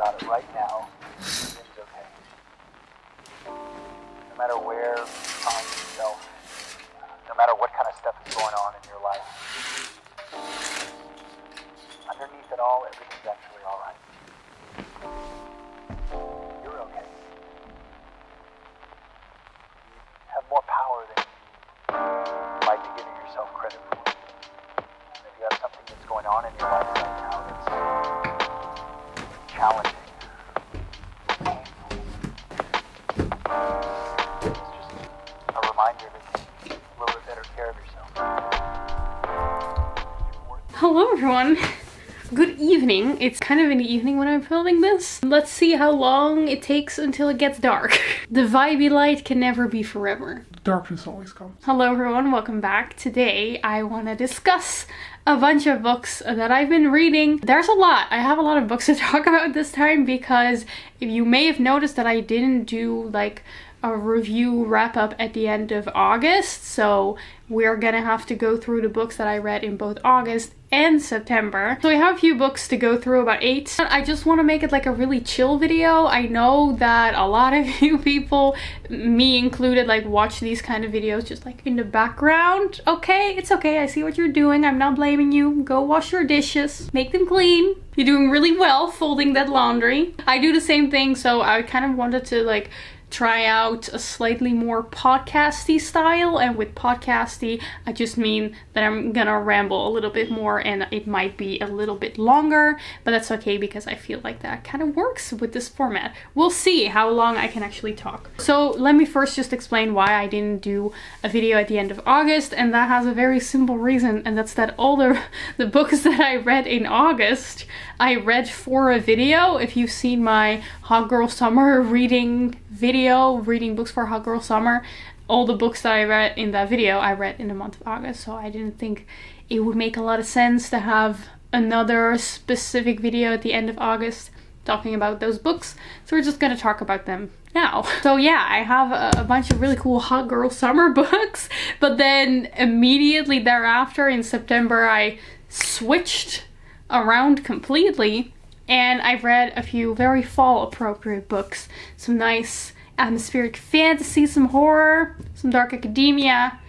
about it right now. Everything's okay. No matter where you find yourself, no matter what kind of stuff is going on in your life, underneath it all, everything's actually all right. You're okay. You have more power than you might be giving yourself credit for. If you have something that's going on in your life right now that's challenging, painful, it's just a reminder to take a little bit better care of yourself. Hello everyone! Good evening. It's kind of in the evening when I'm filming this. Let's see how long it takes until it gets dark. The vibey light can never be forever. Darkness always comes. Hello everyone, welcome back. Today I want to discuss a bunch of books that I've been reading. There's a lot. I have a lot of books to talk about this time because if you may have noticed that I didn't do like a review wrap up at the end of August, so we're gonna have to go through the books that I read in both August and September. So we have a few books to go through, about 8. I just want to make it like a really chill video. I know that a lot of you people, me included, like watch these kind of videos just like in the background. Okay, it's okay, I see what you're doing, I'm not blaming you. Go wash your dishes, make them clean. You're doing really well folding that laundry. I do the same thing, so I kind of wanted to like try out a slightly more podcasty style, and with podcasty I just mean that I'm gonna ramble a little bit more and it might be a little bit longer, but that's okay because I feel like that kind of works with this format. We'll see how long I can actually talk. So let me first just explain why I didn't do a video at the end of August, and that has a very simple reason, and that's that all the books that I read in August I read for a video. If you've seen my Hot Girl Summer reading video, reading books for Hot Girl Summer, all the books that I read in that video I read in the month of August, so I didn't think it would make a lot of sense to have another specific video at the end of August talking about those books, so we're just gonna talk about them now. So yeah, I have a bunch of really cool Hot Girl Summer books, but then immediately thereafter in September I switched around completely and I've read a few very fall appropriate books. Some nice atmospheric fantasy, some horror, some dark academia.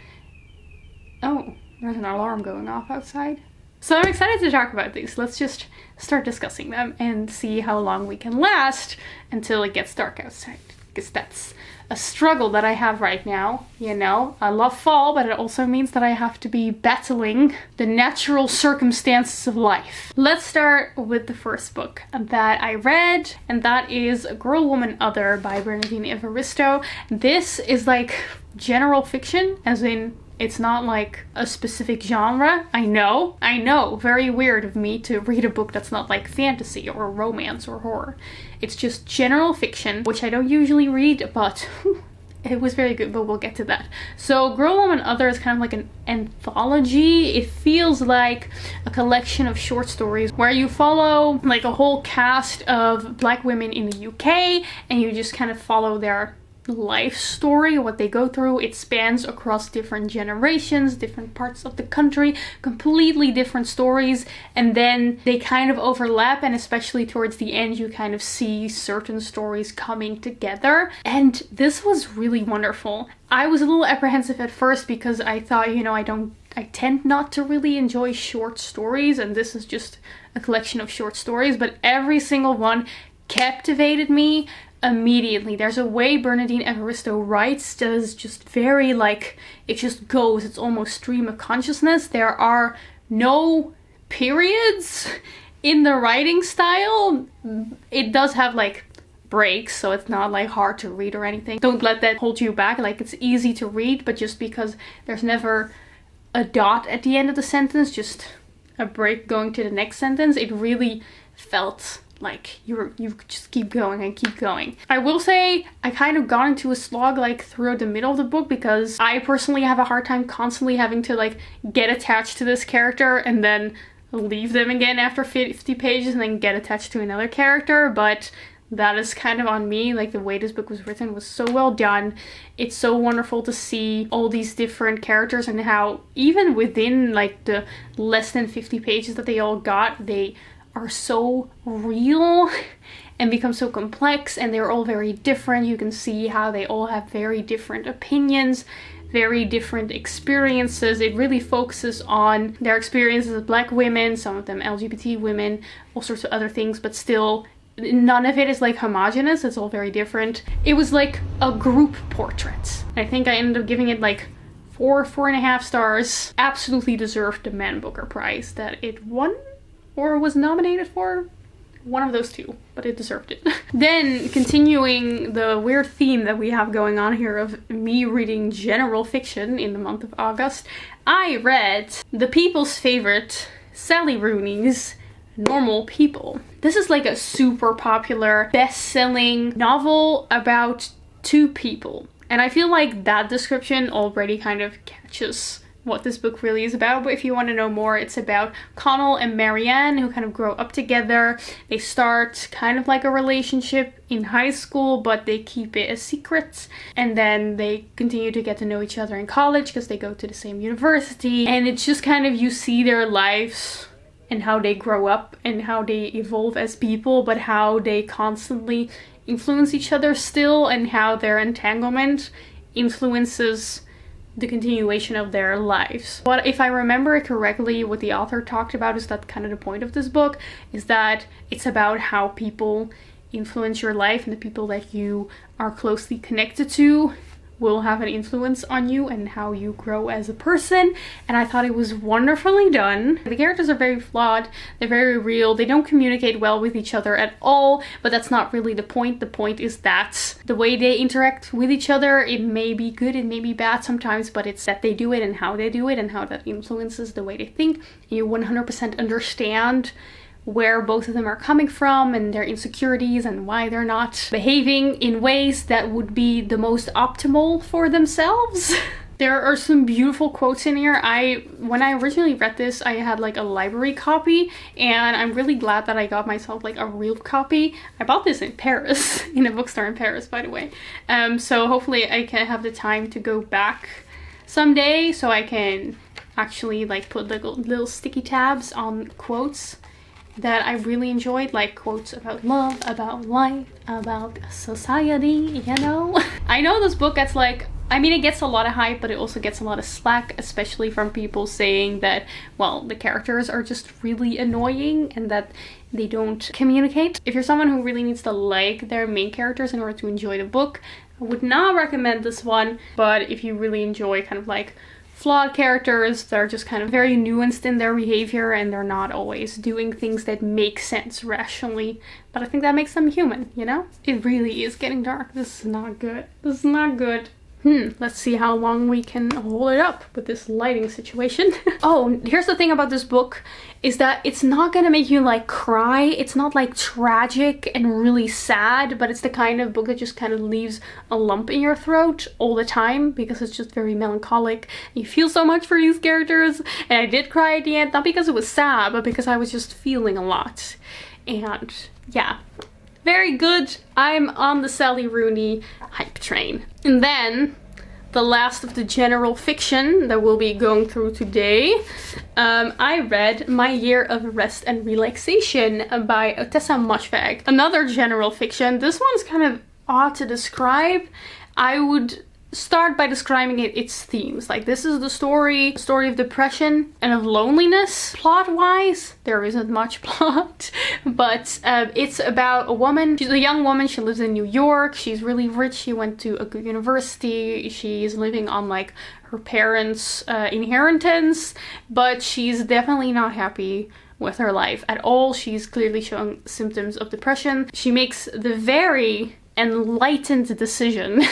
Oh, there's an alarm going off outside. So I'm excited to talk about these. Let's just start discussing them and see how long we can last until it gets dark outside, because that's a struggle that I have right now. You know, I love fall, but it also means that I have to be battling the natural circumstances of life. Let's start with the first book that I read, and that is Girl, Woman, Other by Bernadine Evaristo. This is like general fiction, as in it's not like a specific genre. I know, very weird of me to read a book that's not like fantasy or romance or horror. It's just general fiction, which I don't usually read, but it was very good, but we'll get to that. So Girl, Woman, Other is kind of like an anthology. It feels like a collection of short stories where you follow like a whole cast of Black women in the UK and you just kind of follow their life story, what they go through. It spans across different generations, different parts of the country, completely different stories, and then they kind of overlap, and especially towards the end you kind of see certain stories coming together, and this was really wonderful. I was a little apprehensive at first because I thought, you know, I tend not to really enjoy short stories, and this is just a collection of short stories, but every single one captivated me immediately. There's a way Bernadine Evaristo writes that is just very like, it just goes, it's almost stream of consciousness. There are no periods in the writing style. It does have like breaks, so it's not like hard to read or anything. Don't let that hold you back. Like, it's easy to read, but just because there's never a dot at the end of the sentence, just a break going to the next sentence, it really felt like you just keep going and keep going. I will say I kind of got into a slog like throughout the middle of the book because I personally have a hard time constantly having to like get attached to this character and then leave them again after 50 pages and then get attached to another character, but that is kind of on me. Like, the way this book was written was so well done. It's so wonderful to see all these different characters and how even within like the less than 50 pages that they all got, they are so real and become so complex, and they're all very different. You can see how they all have very different opinions, very different experiences. It really focuses on their experiences as Black women, some of them LGBT women, all sorts of other things, but still none of it is like homogenous. It's all very different. It was like a group portrait. I think I ended up giving it like 4.5 stars. Absolutely deserved the Man Booker Prize that it won or was nominated for. One of those two, but it deserved it. Then, continuing the weird theme that we have going on here of me reading general fiction in the month of August, I read the people's favorite, Sally Rooney's Normal People. This is like a super popular, best-selling novel about two people. And I feel like that description already kind of catches what this book really is about. But if you want to know more, it's about Connell and Marianne, who kind of grow up together. They start kind of like a relationship in high school, but they keep it a secret. And then they continue to get to know each other in college because they go to the same university. And it's just kind of, you see their lives and how they grow up and how they evolve as people, but how they constantly influence each other still, and how their entanglement influences the continuation of their lives. But if I remember it correctly, what the author talked about is that kind of the point of this book is that it's about how people influence your life, and the people that you are closely connected to will have an influence on you and how you grow as a person. And I thought it was wonderfully done. The characters are very flawed, they're very real, they don't communicate well with each other at all, but that's not really the point. The point is that the way they interact with each other, it may be good, it may be bad sometimes, but it's that they do it and how they do it and how that influences the way they think. You 100% understand where both of them are coming from and their insecurities and why they're not behaving in ways that would be the most optimal for themselves. There are some beautiful quotes in here. When I originally read this, I had like a library copy, and I'm really glad that I got myself like a real copy. I bought this in Paris, in a bookstore in Paris, by the way. So hopefully I can have the time to go back someday so I can actually like put little sticky tabs on quotes that I really enjoyed, like quotes about love, about life, about society, you know? I know this book gets like, I mean, it gets a lot of hype, but it also gets a lot of slack, especially from people saying that, well, the characters are just really annoying and that they don't communicate. If you're someone who really needs to like their main characters in order to enjoy the book, I would not recommend this one. But if you really enjoy kind of like flawed characters, they're just kind of very nuanced in their behavior and they're not always doing things that make sense rationally, but I think that makes them human, you know? It really is getting dark. This is not good. This is not good. Let's see how long we can hold it up with this lighting situation. Oh, here's the thing about this book, is that it's not gonna make you like cry. It's not like tragic and really sad, but it's the kind of book that just kind of leaves a lump in your throat all the time because it's just very melancholic. You feel so much for these characters, and I did cry at the end, not because it was sad, but because I was just feeling a lot. And yeah, very good. I'm on the Sally Rooney hype train. And then the last of the general fiction that we'll be going through today, I read My Year of Rest and Relaxation by Otessa Moshfegh. Another general fiction. This one's kind of odd to describe. I would start by describing its themes. Like, this is the story of depression and of loneliness. Plot-wise, there isn't much plot, but it's about a woman. She's a young woman. She lives in New York. She's really rich. She went to a good university. She's living on like her parents' inheritance, but she's definitely not happy with her life at all. She's clearly showing symptoms of depression. She makes the very enlightened decision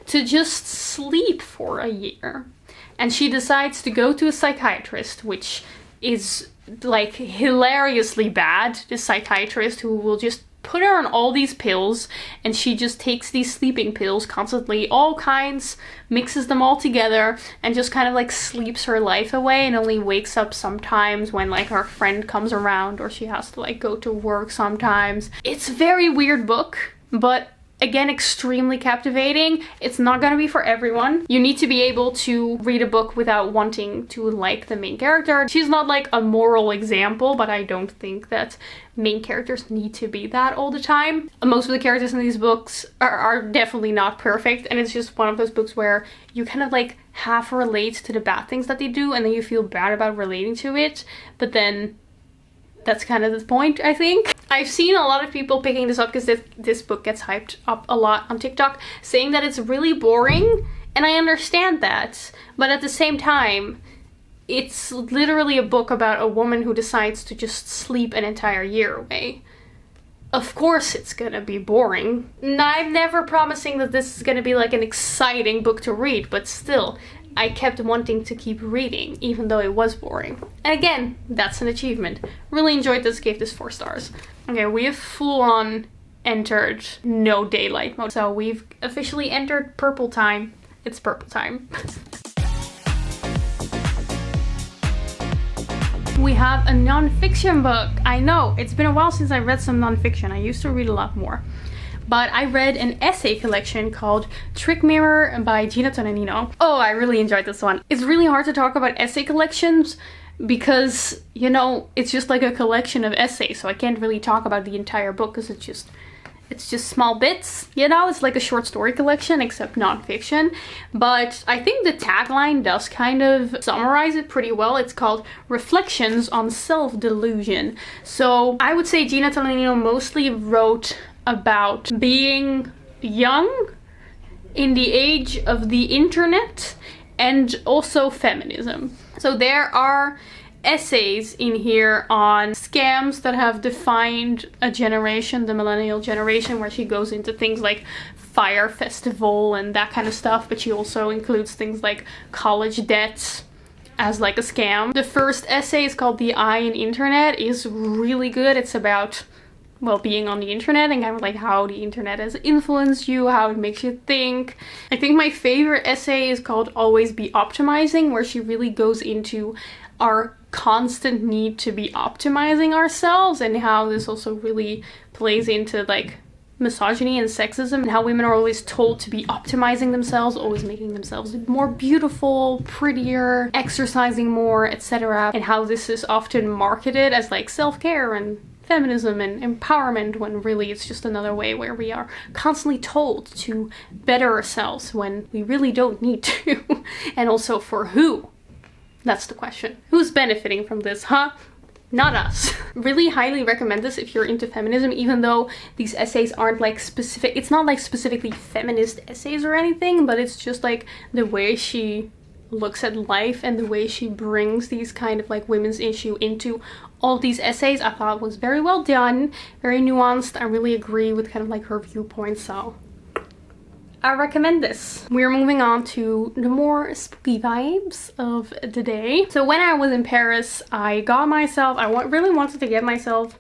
to just sleep for a year, and she decides to go to a psychiatrist, which is like hilariously bad. This psychiatrist who will just put her on all these pills, and she just takes these sleeping pills constantly, all kinds, mixes them all together, and just kind of like sleeps her life away, and only wakes up sometimes when like her friend comes around, or she has to like go to work sometimes. It's a very weird book, but Again, extremely captivating. It's not gonna be for everyone. You need to be able to read a book without wanting to like the main character. She's not like a moral example, but I don't think that main characters need to be that all the time. Most of the characters in these books are definitely not perfect, and it's just one of those books where you kind of like half relate to the bad things that they do, and then you feel bad about relating to it, but then that's kind of the point, I think. I've seen a lot of people picking this up because this book gets hyped up a lot on TikTok, saying that it's really boring, and I understand that. But at the same time, it's literally a book about a woman who decides to just sleep an entire year away. Of course it's gonna be boring. I'm never promising that this is gonna be like an exciting book to read, but still, I kept wanting to keep reading, even though it was boring. And again, that's an achievement. Really enjoyed this, gave this 4 stars. Okay, we have full on entered no daylight mode. So we've officially entered purple time. It's purple time. We have a non-fiction book. I know, it's been a while since I read some non-fiction. I used to read a lot more. But I read an essay collection called Trick Mirror by Tolentino. Oh, I really enjoyed this one. It's really hard to talk about essay collections because, you know, it's just like a collection of essays, so I can't really talk about the entire book because it's just small bits, you know? It's like a short story collection, except non-fiction. But I think the tagline does kind of summarize it pretty well. It's called Reflections on Self-Delusion. So I would say Gina Tolentino mostly wrote about being young in the age of the internet and also feminism. So there are essays in here on scams that have defined a generation, the millennial generation, where she goes into things like Fire Festival and that kind of stuff, but she also includes things like college debts as like a scam. The first essay is called The Eye in Internet. Is really good. It's about, well, being on the internet and kind of like how the internet has influenced you, how it makes you think. I think my favorite essay is called Always Be Optimizing, where she really goes into our constant need to be optimizing ourselves and how this also really plays into like misogyny and sexism and how women are always told to be optimizing themselves, always making themselves more beautiful, prettier, exercising more, etc. And how this is often marketed as like self-care and feminism and empowerment, when really it's just another way where we are constantly told to better ourselves when we really don't need to. And also, for who? That's the question. Who's benefiting from this, huh? Not us. Really highly recommend this if you're into feminism, even though these essays aren't like specific. It's not like specifically feminist essays or anything, but it's just like the way she looks at life and the way she brings these kind of like women's issue into all these essays, I thought was very well done, very nuanced. I really agree with kind of like her viewpoints, so I recommend this. We're moving on to the more spooky vibes of the day. So when I was in Paris, I really wanted to get myself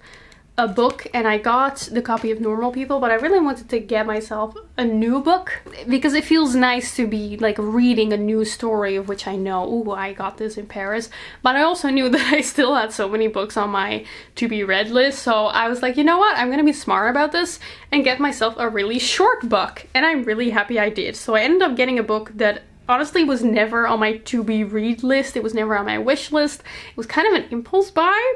a book, and I got the copy of Normal People, but I really wanted to get myself a new book because it feels nice to be like reading a new story of which I know, ooh, I got this in Paris. But I also knew that I still had so many books on my to be read list, so I was like, you know what, I'm gonna be smart about this and get myself a really short book, and I'm really happy I did. So I ended up getting a book that honestly was never on my to be read list. It was never on my wish list. It was kind of an impulse buy.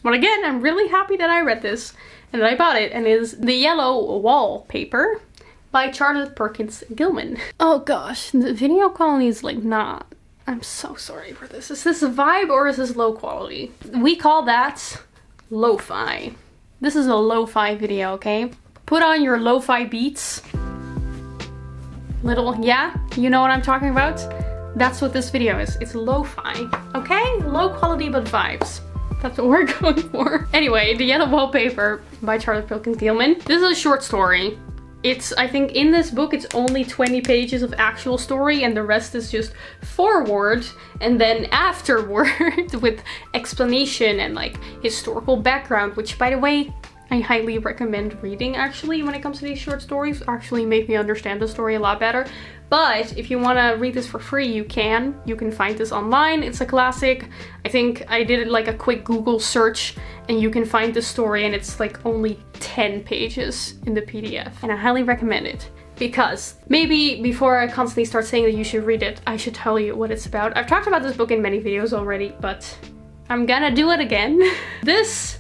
But again, I'm really happy that I read this and that I bought it, and it is The Yellow Wallpaper by Perkins Gilman. Oh gosh, the video quality is like not... I'm so sorry for this. Is this a vibe or is this low quality? We call that lo-fi. This is a lo-fi video, okay? Put on your lo-fi beats. Yeah, you know what I'm talking about? That's what this video is. It's lo-fi, okay? Low quality but vibes. That's what we're going for. Anyway, The Yellow Wallpaper by Perkins Gilman. This is a short story. I think in this book it's only 20 pages of actual story, and the rest is just forward and then afterward with explanation and like historical background, which by the way, I highly recommend reading actually when it comes to these short stories. Actually make me understand the story a lot better. But if you want to read this for free, you can. You can find this online. It's a classic. I think I did like a quick Google search and you can find the story, and it's like only 10 pages in the PDF. And I highly recommend it. Because maybe before I constantly start saying that you should read it, I should tell you what it's about. I've talked about this book in many videos already, but I'm gonna do it again. This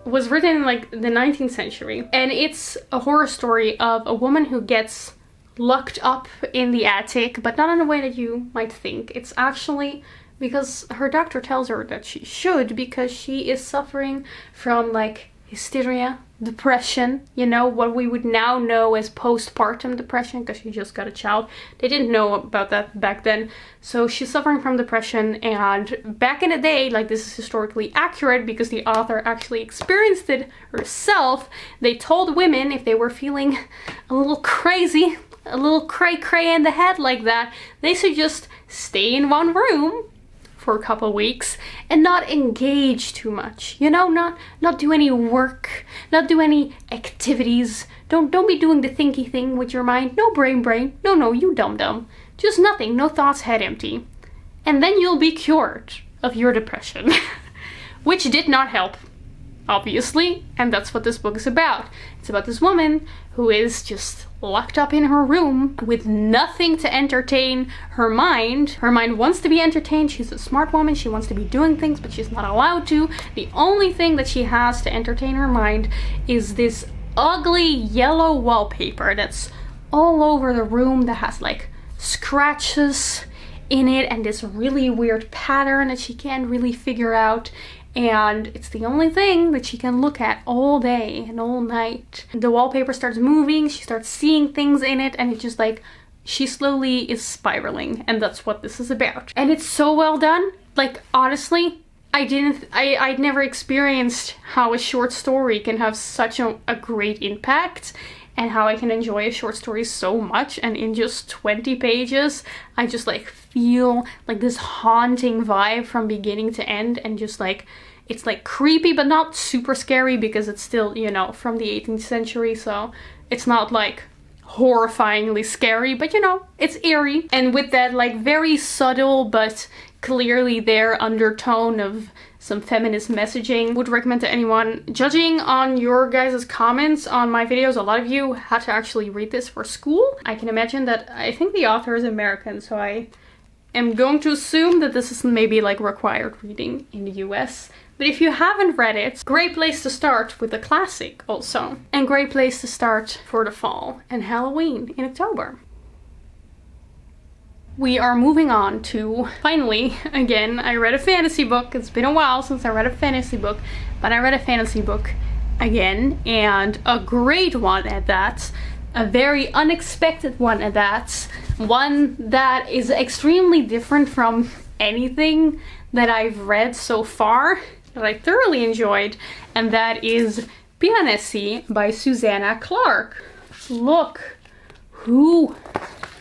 was written in like the 19th century, and it's a horror story of a woman who gets locked up in the attic, but not in a way that you might think. It's actually because her doctor tells her that she should, because she is suffering from like hysteria, depression, you know, what we would now know as postpartum depression, because she just got a child. They didn't know about that back then. So she's suffering from depression, and back in the day, like, this is historically accurate because the author actually experienced it herself. They told women if they were feeling a little crazy, a little cray-cray in the head like that, they should just stay in one room for a couple weeks and not engage too much, you know, not do any work, not do any activities. Don't be doing the thinky thing with your mind. No brain. No, you dumb. Just nothing, no thoughts, head empty. And then you'll be cured of your depression. Which did not help, obviously, and that's what this book is about. It's about this woman who is just locked up in her room with nothing to entertain her mind. Her mind wants to be entertained. She's a smart woman. She wants to be doing things, but she's not allowed to. The only thing that she has to entertain her mind is this ugly yellow wallpaper that's all over the room, that has like scratches in it and this really weird pattern that she can't really figure out. And it's the only thing that she can look at all day and all night. The wallpaper starts moving, she starts seeing things in it, and it's just like, she slowly is spiraling, and that's what this is about. And it's so well done. Like, honestly, I'd never experienced how a short story can have such a great impact, and how I can enjoy a short story so much, and in just 20 pages, I just like feel like this haunting vibe from beginning to end, and just like, it's like creepy but not super scary because it's still, you know, from the 18th century, so it's not like horrifyingly scary, but you know, it's eerie. And with that like very subtle but clearly there undertone of some feminist messaging, would recommend to anyone. Judging on your guys' comments on my videos, a lot of you had to actually read this for school. I can imagine that, I think the author is American, so I am going to assume that this is maybe like required reading in the US. But if you haven't read it, great place to start with a classic also. And great place to start for the fall and Halloween in October. We are moving on to, finally, again, I read a fantasy book. It's been a while since I read a fantasy book, but I read a fantasy book again, and a great one at that. A very unexpected one at that. One that is extremely different from anything that I've read so far, that I thoroughly enjoyed, and that is Piranesi by Susanna Clarke. Look who,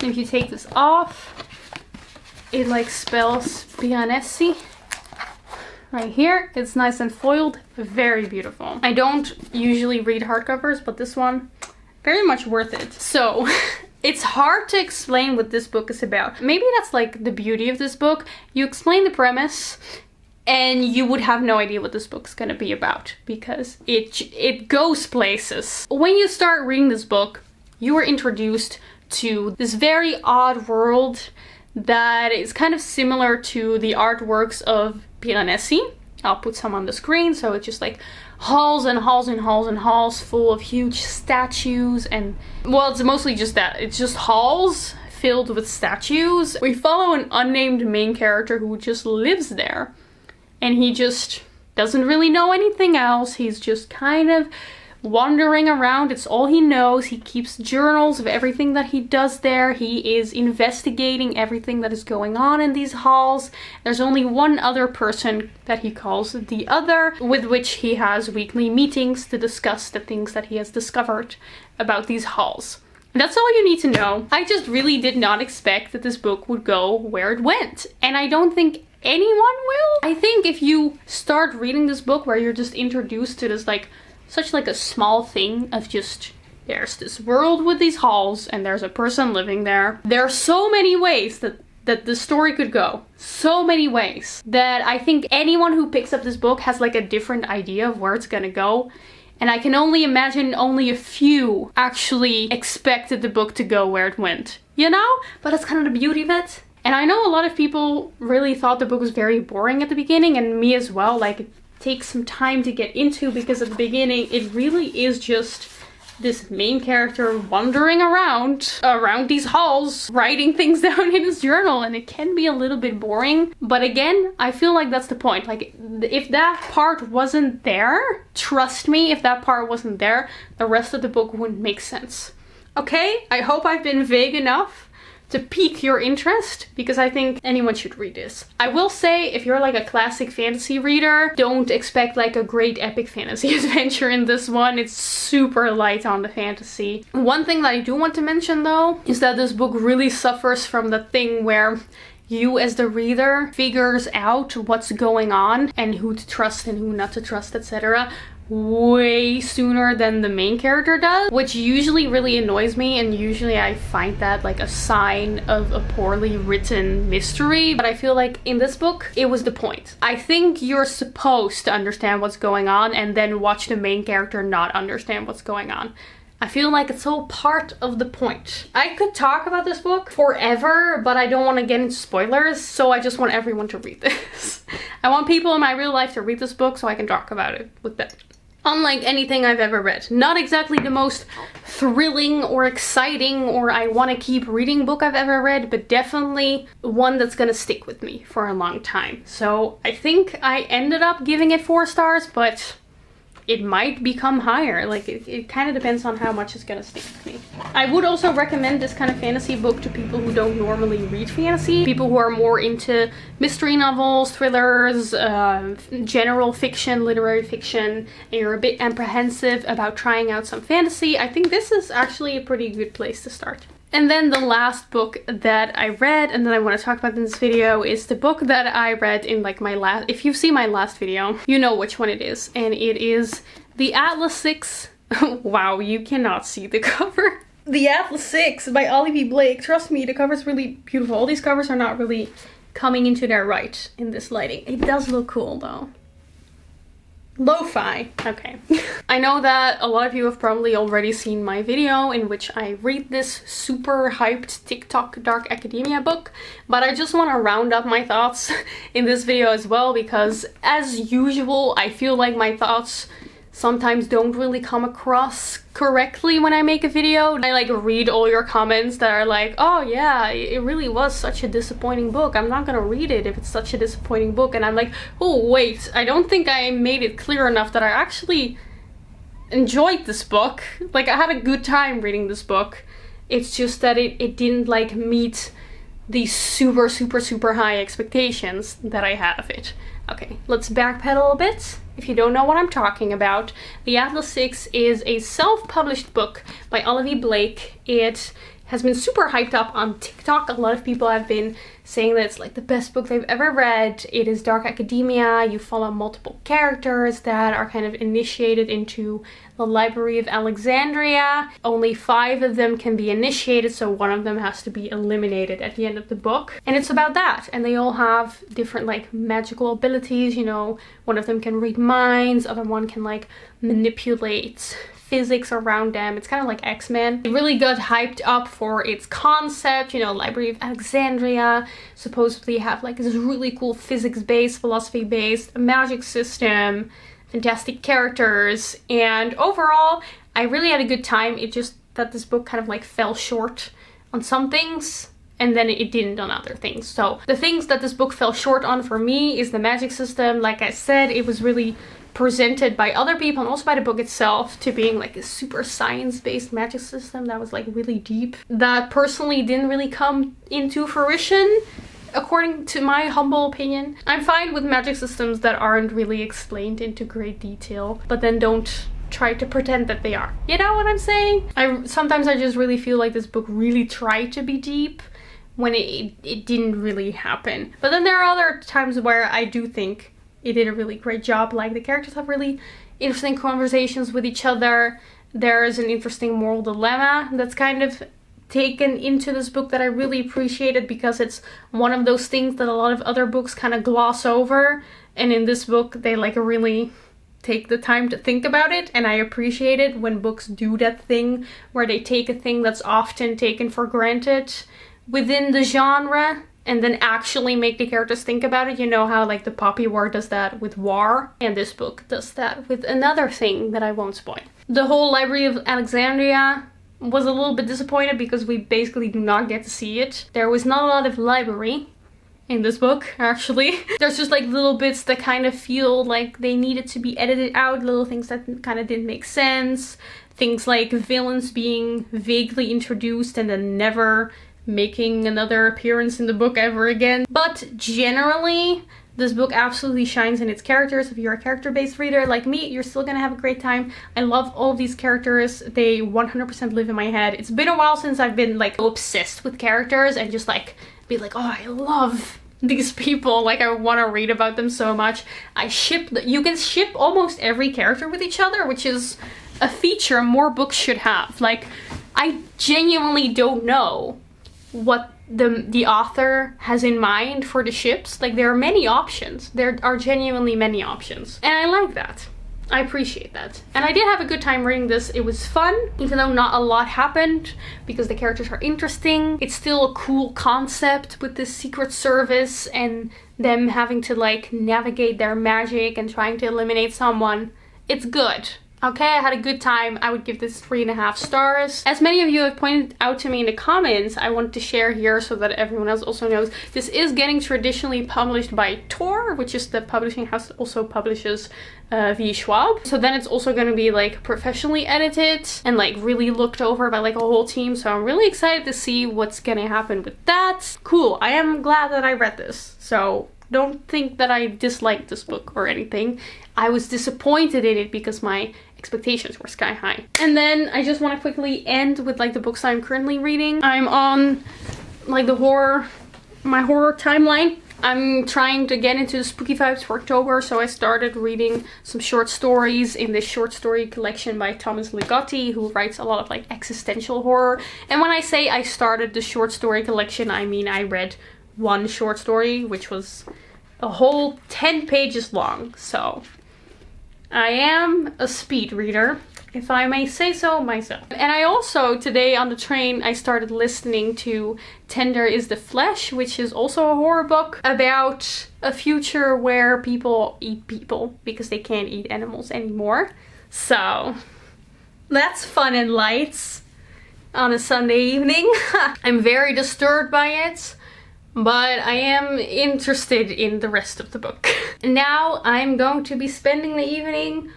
if you take this off, it like spells Piranesi right here. It's nice and foiled, very beautiful. I don't usually read hardcovers, but this one, very much worth it. So it's hard to explain what this book is about. Maybe that's like the beauty of this book. You explain the premise and you would have no idea what this book's gonna be about, because it goes places. When you start reading this book, you are introduced to this very odd world that is kind of similar to the artworks of Piranesi. I'll put some on the screen. So it's just like halls and halls and halls and halls full of huge statues, and well, it's mostly just that. It's just halls filled with statues. We follow an unnamed main character who just lives there, and he just doesn't really know anything else. He's just kind of wandering around. It's all he knows. He keeps journals of everything that he does there. He is investigating everything that is going on in these halls. There's only one other person that he calls the Other, with which he has weekly meetings to discuss the things that he has discovered about these halls. That's all you need to know. I just really did not expect that this book would go where it went, and I don't think anyone will. I think if you start reading this book where you're just introduced to this like such like a small thing of just, there's this world with these halls and there's a person living there. There are so many ways that the story could go. So many ways that I think anyone who picks up this book has like a different idea of where it's gonna go. And I can only imagine only a few actually expected the book to go where it went, you know? But that's kind of the beauty of it. And I know a lot of people really thought the book was very boring at the beginning, and me as well. Like, it takes some time to get into, because at the beginning it really is just this main character wandering around these halls, writing things down in his journal, and it can be a little bit boring. But again, I feel like that's the point. Like, if that part wasn't there, trust me, if that part wasn't there, the rest of the book wouldn't make sense. Okay, I hope I've been vague enough to pique your interest, because I think anyone should read this. I will say, if you're like a classic fantasy reader, don't expect like a great epic fantasy adventure in this one. It's super light on the fantasy. One thing that I do want to mention though, is that this book really suffers from the thing where you as the reader figures out what's going on and who to trust and who not to trust, etc. way sooner than the main character does, which usually really annoys me, and usually I find that like a sign of a poorly written mystery. But I feel like in this book, it was the point. I think you're supposed to understand what's going on and then watch the main character not understand what's going on. I feel like it's all part of the point. I could talk about this book forever, but I don't want to get into spoilers, so I just want everyone to read this. I want people in my real life to read this book so I can talk about it with them. Unlike anything I've ever read. Not exactly the most thrilling or exciting or I want to keep reading book I've ever read, but definitely one that's gonna stick with me for a long time. So I think I ended up giving it 4 stars, but it might become higher. Like, it kind of depends on how much it's gonna stick with me. I would also recommend this kind of fantasy book to people who don't normally read fantasy. People who are more into mystery novels, thrillers, general fiction, literary fiction, and you're a bit apprehensive about trying out some fantasy. I think this is actually a pretty good place to start. And then the last book that I read and that I want to talk about in this video is the book that I read in like my last, if you've seen my last video, you know which one it is. And it is The Atlas 6. Wow, you cannot see the cover. The Atlas 6 by Olivie Blake. Trust me, the cover's really beautiful. All these covers are not really coming into their right in this lighting. It does look cool though. Lo-fi. Okay. I know that a lot of you have probably already seen my video in which I read this super hyped TikTok dark academia book, but I just want to round up my thoughts in this video as well, because as usual, I feel like my thoughts sometimes don't really come across correctly when I make a video. I like read all your comments that are like, oh yeah, it really was such a disappointing book. I'm not gonna read it if it's such a disappointing book. And I'm like, oh wait, I don't think I made it clear enough that I actually enjoyed this book. Like, I had a good time reading this book. It's just that it didn't like meet these super high expectations that I had of it. Okay, let's backpedal a bit. If you don't know what I'm talking about, The Atlas 6 is a self-published book by Olivie Blake. It has been super hyped up on TikTok. A lot of people have been saying that it's like the best book they've ever read. It is dark academia. You follow multiple characters that are kind of initiated into the Library of Alexandria. Only 5 of them can be initiated, so one of them has to be eliminated at the end of the book. And it's about that. And they all have different like magical abilities, you know. One of them can read minds, other one can like manipulate physics around them. It's kind of like X-Men. It really got hyped up for its concept, you know, Library of Alexandria supposedly have like this really cool physics-based, philosophy-based magic system, fantastic characters, and overall I really had a good time. It just that this book kind of like fell short on some things and then it didn't on other things. So the things that this book fell short on for me is the magic system. Like I said, it was really presented by other people and also by the book itself to being like a super science-based magic system that was like really deep. That personally didn't really come into fruition, according to my humble opinion. I'm fine with magic systems that aren't really explained into great detail, but then don't try to pretend that they are. You know what I'm saying? Sometimes I just really feel like this book really tried to be deep when it didn't really happen. But then there are other times where I do think it did a really great job. Like, the characters have really interesting conversations with each other. There's an interesting moral dilemma that's kind of taken into this book that I really appreciated, because it's one of those things that a lot of other books kind of gloss over, and in this book they like really take the time to think about it, and I appreciate it when books do that thing where they take a thing that's often taken for granted within the genre and then actually make the characters think about it. You know how like the Poppy War does that with War, and this book does that with another thing that I won't spoil. The whole Library of Alexandria was a little bit disappointed because we basically do not get to see it. There was not a lot of library in this book, actually. There's just like little bits that kind of feel like they needed to be edited out, little things that kind of didn't make sense. Things like villains being vaguely introduced and then never making another appearance in the book ever again. But generally, this book absolutely shines in its characters. If you're a character-based reader like me, you're still gonna have a great time. I love all of these characters. They 100% live in my head. It's been a while since I've been like obsessed with characters and just like be like, oh, I love these people. Like, I want to read about them so much. You can ship almost every character with each other, which is a feature more books should have. Like, I genuinely don't know what the author has in mind for the ships. Like, there are many options. There are genuinely many options. And I like that. I appreciate that. And I did have a good time reading this. It was fun, even though not a lot happened, because the characters are interesting. It's still a cool concept with the Secret Service and them having to like navigate their magic and trying to eliminate someone. It's good. Okay, I had a good time. I would give this 3.5 stars. As many of you have pointed out to me in the comments, I wanted to share here so that everyone else also knows, this is getting traditionally published by Tor, which is the publishing house that also publishes V. Schwab. So then it's also going to be like professionally edited and like really looked over by like a whole team. So I'm really excited to see what's going to happen with that. Cool. I am glad that I read this. So don't think that I disliked this book or anything. I was disappointed in it because my expectations were sky high. And then I just want to quickly end with like the books I'm currently reading. I'm on like my horror timeline. I'm trying to get into the spooky vibes for October, so I started reading some short stories in this short story collection by Thomas Ligotti, who writes a lot of like existential horror. And when I say I started the short story collection, I mean I read one short story, which was a whole 10 pages long. So I am a speed reader, if I may say so myself. And I also, today on the train, I started listening to Tender is the Flesh, which is also a horror book about a future where people eat people because they can't eat animals anymore. So that's fun and light on a Sunday evening. I'm very disturbed by it, but I am interested in the rest of the book. Now I'm going to be spending the evening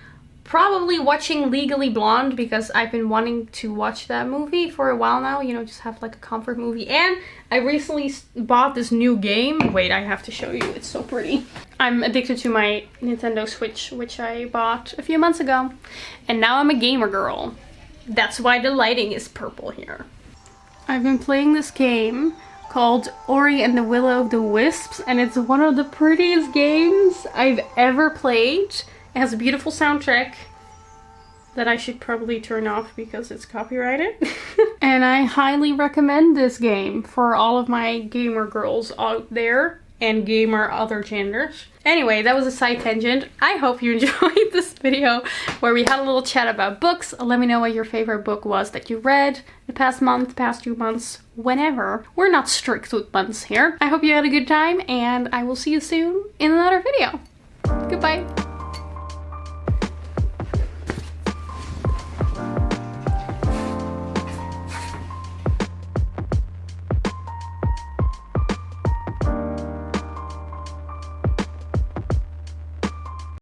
probably watching Legally Blonde, because I've been wanting to watch that movie for a while now, you know, just have like a comfort movie. And I recently bought this new game. Wait, I have to show you, it's so pretty. I'm addicted to my Nintendo Switch, which I bought a few months ago, and now I'm a gamer girl. That's why the lighting is purple here. I've been playing this game called Ori and the Will of the Wisps, and it's one of the prettiest games I've ever played. It has a beautiful soundtrack that I should probably turn off because it's copyrighted. And I highly recommend this game for all of my gamer girls out there and gamer other genders. Anyway, that was a side tangent. I hope you enjoyed this video where we had a little chat about books. Let me know what your favorite book was that you read the past month, past 2 months, whenever. We're not strict with months here. I hope you had a good time, and I will see you soon in another video. Goodbye.